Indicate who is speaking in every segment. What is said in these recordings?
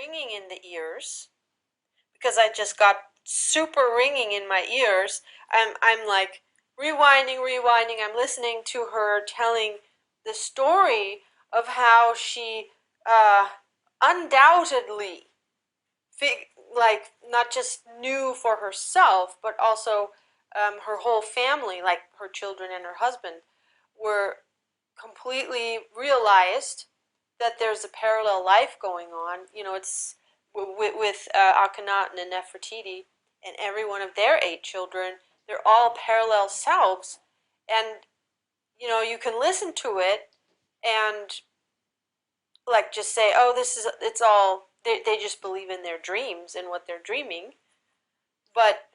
Speaker 1: ringing in the ears because I just got super ringing in my ears. I'm like rewinding. I'm listening to her telling the story of how she undoubtedly like not just knew for herself, but also her whole family, like her children and her husband, were completely realized that there's a parallel life going on. You know, it's with Akhenaten and Nefretiti and every one of their 8 children. They're all parallel selves, and you know, you can listen to it and like just say, oh, it's all, they just believe in their dreams and what they're dreaming. But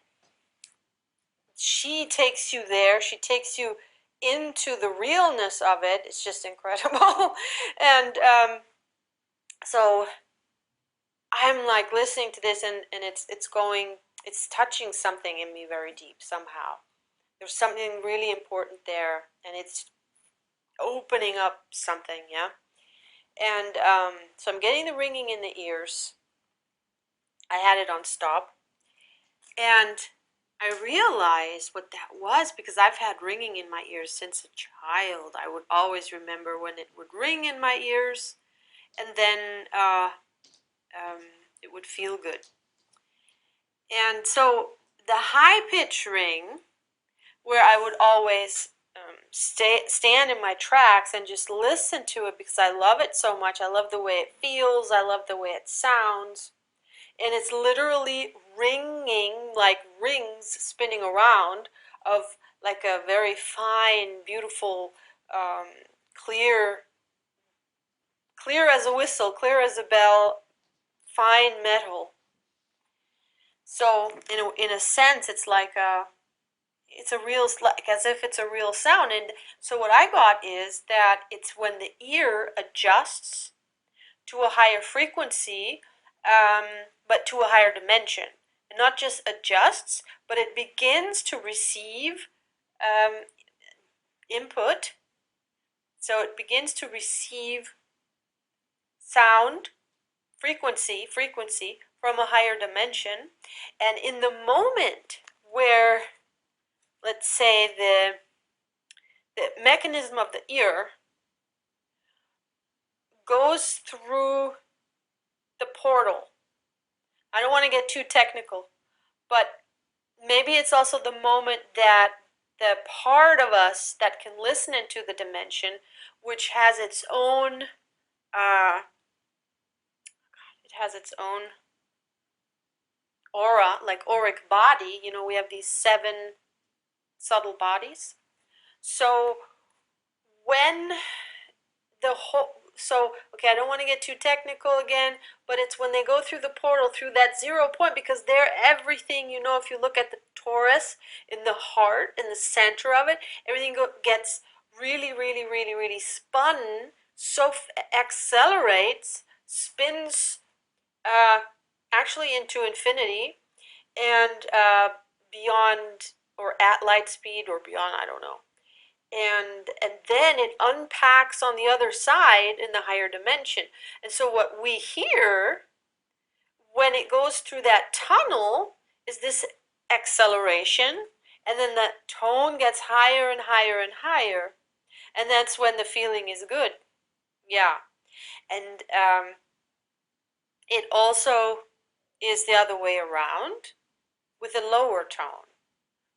Speaker 1: she takes you there, she takes you into the realness of it. It's just incredible. And so I'm like listening to this, and it's touching something in me very deep somehow. There's something really important there, and it's opening up something, yeah. And so I'm getting the ringing in the ears. I had it on stop, and I realized what that was because I've had ringing in my ears since a child. I would always remember when it would ring in my ears, and then it would feel good. And so the high pitch ring, where I would always stand in my tracks and just listen to it because I love it so much. I love the way it feels. I love the way it sounds. And it's literally ringing, like rings spinning around of like a very fine, beautiful, clear as a whistle, clear as a bell, fine metal. So in a sense, it's like it's a real, like as if it's a real sound. And so what I got is that it's when the ear adjusts to a higher frequency, but to a higher dimension. And not just adjusts, but it begins to receive input. So it begins to receive sound, frequency from a higher dimension. And in the moment where, let's say, the mechanism of the ear goes through the portal. I don't want to get too technical, but maybe it's also the moment that the part of us that can listen into the dimension, which has its own, it has its own aura, like auric body. You know, we have these 7 subtle bodies. So when the whole, so okay, I don't want to get too technical again, but it's when they go through the portal, through that 0 point, because they're everything. You know, if you look at the torus in the heart, in the center of it, everything gets really spun, so accelerates, spins actually into infinity and beyond, or at light speed, or beyond, I don't know. And then it unpacks on the other side in the higher dimension. And so what we hear when it goes through that tunnel is this acceleration, and then the tone gets higher and higher, and that's when the feeling is good. Yeah. And it also is the other way around with a lower tone,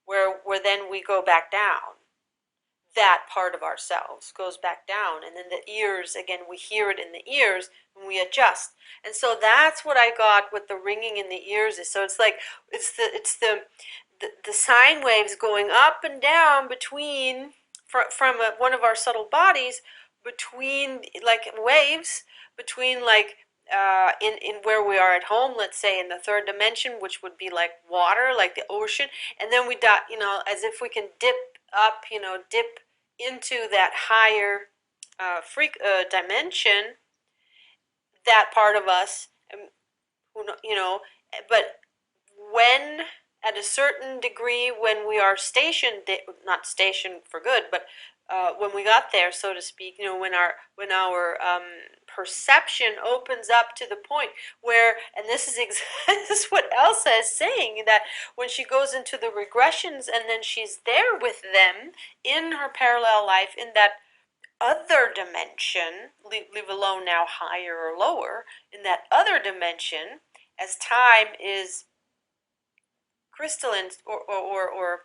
Speaker 1: where then we go back down. That part of ourselves goes back down, and then the ears, again, we hear it in the ears and we adjust. And so that's what I got with the ringing in the ears. Is so it's like it's the sine waves going up and down between from one of our subtle bodies, between like waves between like in where we are at home, let's say in the 3rd dimension, which would be like water, like the ocean, and then we you know, as if we can dip up, you know, dip into that higher dimension, that part of us, who, you know, but when at a certain degree, when we are stationed, not stationed for good, but when we got there, so to speak, when our perception opens up to the point where, and this is this is what Elsa is saying, that when she goes into the regressions and then she's there with them in her parallel life, in that other dimension, leave alone now higher or lower, in that other dimension, as time is crystalline or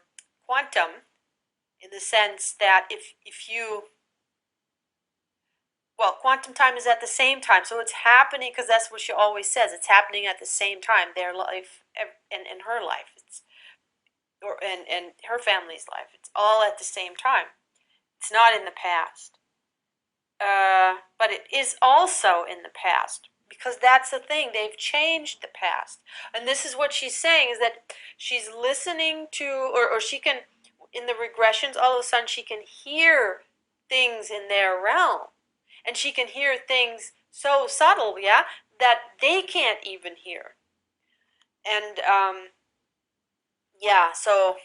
Speaker 1: quantum, in the sense that if you, well, quantum time is at the same time, so it's happening, because that's what she always says, it's happening at the same time, their life and her life, and her family's life, it's all at the same time. It's not in the past, but it is also in the past, because that's the thing, they've changed the past. And this is what she's saying, is that she's listening to, or she can, in the regressions, all of a sudden she can hear things in their realm, and she can hear things so subtle, yeah, that they can't even hear. And yeah, so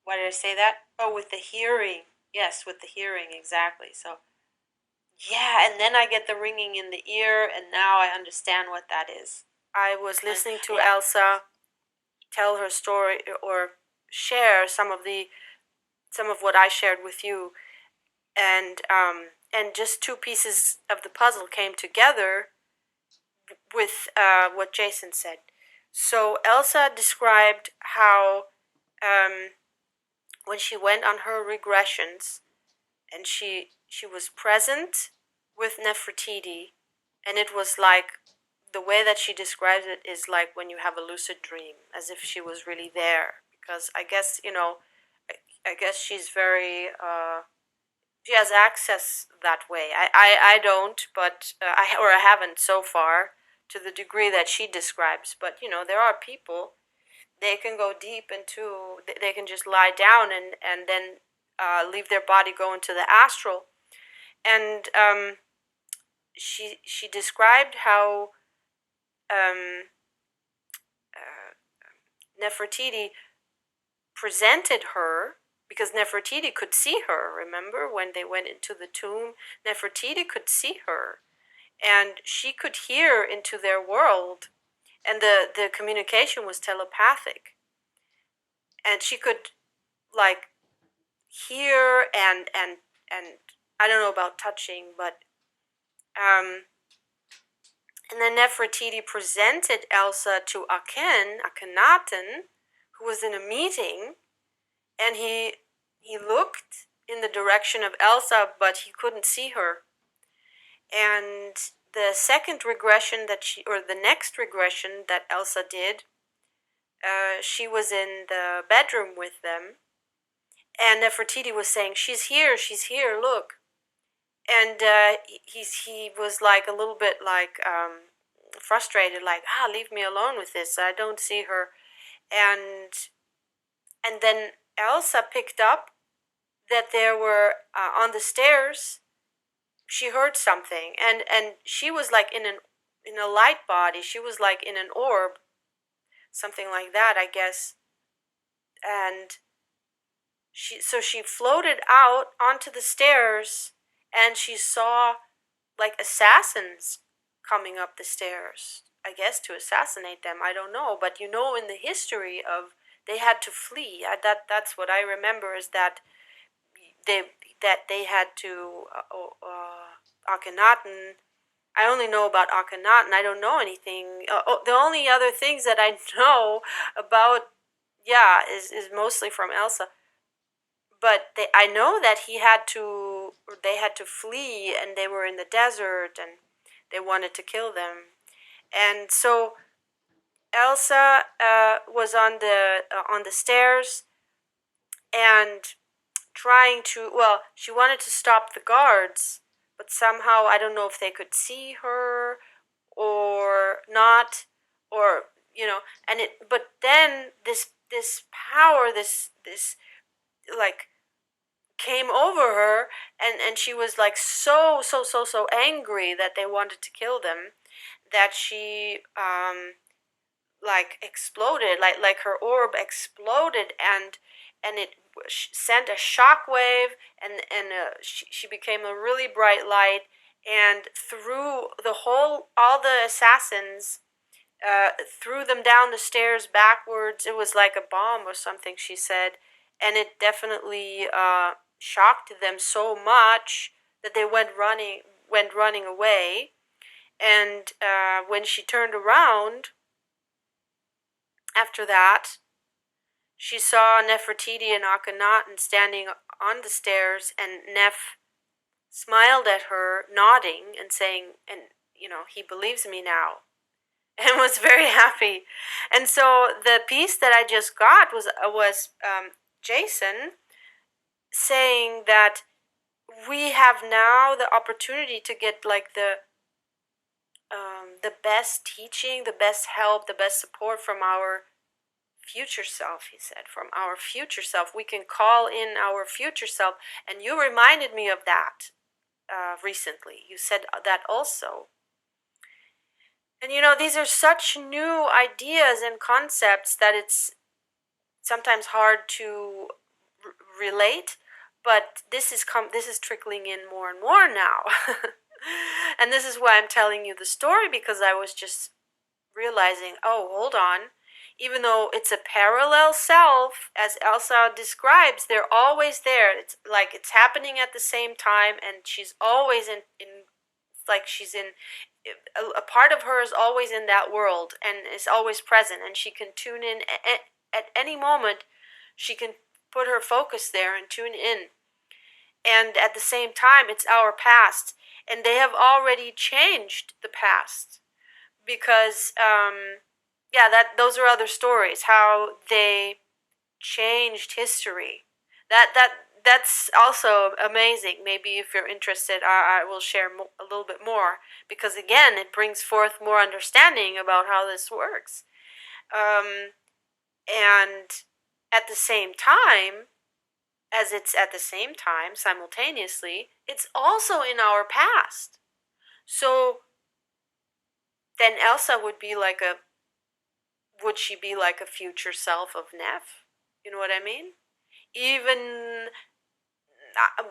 Speaker 1: why did I say that? Oh, with the hearing. Yes, with the hearing, exactly. So yeah, and then I get the ringing in the ear, and now I understand what that is. I was listening to Elsa tell her story, or share some of what I shared with you, and just two pieces of the puzzle came together with what Jason said. So Elsa described how when she went on her regressions, and she was present with Nefretiti, and it was like, the way that she describes it is like when you have a lucid dream, as if she was really there. Because I guess, I guess she's very, she has access that way. I don't, but I haven't so far to the degree that she describes. But there are people, they can go deep into, they can just lie down and then leave their body, go into the astral. And she described how Nefretiti presented her, because Nefretiti could see her. Remember when they went into the tomb, Nefretiti could see her, and she could hear into their world, and the communication was telepathic, and she could like hear and I don't know about touching, but and then Nefretiti presented Elsa to Akhenaten, who was in a meeting, and he looked in the direction of Elsa, but he couldn't see her. And the second regression or the next regression that Elsa did, she was in the bedroom with them, and Nefretiti was saying, she's here, look. And he was like a little bit like frustrated, like, leave me alone with this, I don't see her. And then Elsa picked up that there were on the stairs, she heard something, and she was like in a light body, she was like in an orb, something like that, I guess. And she floated out onto the stairs, and she saw like assassins coming up the stairs, I guess to assassinate them, I don't know. But in the history of, they had to flee. That's what I remember, is that they had to Akhenaten. I only know about Akhenaten. I don't know anything. The only other things that I know about, is mostly from Elsa. But I know that they had to flee, and they were in the desert, and they wanted to kill them. And so Elsa was on the stairs, and trying to, she wanted to stop the guards, but somehow, I don't know if they could see her or not, or but then this power, this like came over her, and she was like so angry that they wanted to kill them, that she like exploded, like her orb exploded, and and it sent a shock wave, and she became a really bright light, and threw all the assassins, threw them down the stairs backwards. It was like a bomb or something, she said, and it definitely shocked them so much that they went running away. And when she turned around after that, she saw Nefretiti and Akhenaten standing on the stairs, and Nef smiled at her, nodding and saying, and he believes me now, and was very happy. And so the piece that I just got was Jason saying that we have now the opportunity to get like the best teaching, the best help, the best support from our future self. He said, from our future self, we can call in our future self. And you reminded me of that recently. You said that also. And these are such new ideas and concepts that it's sometimes hard to relate, but this is trickling in more and more now. And this is why I'm telling you the story, because I was just realizing, oh, hold on. Even though it's a parallel self, as Elsa describes, they're always there. It's like it's happening at the same time, and she's always in like she's in a part of her is always in that world and is always present, and she can tune in at any moment. She can put her focus there and tune in. And at the same time, it's our past, and they have already changed the past, because those are other stories, how they changed history. That's also amazing. Maybe if you're interested, I will share a little bit more, because again, it brings forth more understanding about how this works. And at the same time, as it's at the same time, simultaneously, it's also in our past. So then Elsa would she be like a future self of Nef? You know what I mean? Even,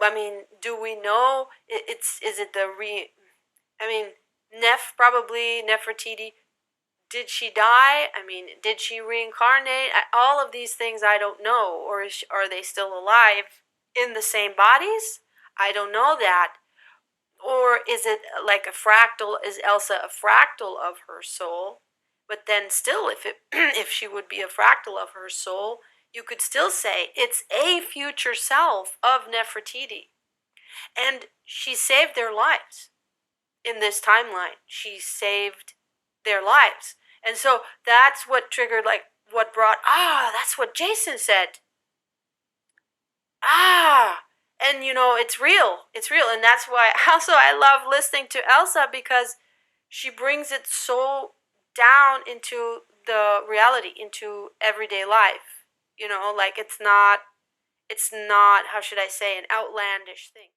Speaker 1: I mean, do we know is it Nef, probably Nefretiti, did she die? I mean, did she reincarnate? All of these things I don't know. Or are they still alive in the same bodies? I don't know that. Or is it like a fractal? Is Elsa a fractal of her soul? But then still, if she would be a fractal of her soul, you could still say it's a future self of Nefretiti. And she saved their lives in this timeline. She saved their lives. And so that's what triggered, like, what brought, that's what Jason said. And it's real. It's real. And that's why also I love listening to Elsa, because she brings it so down into the reality, into everyday life. Like it's not, how should I say, an outlandish thing.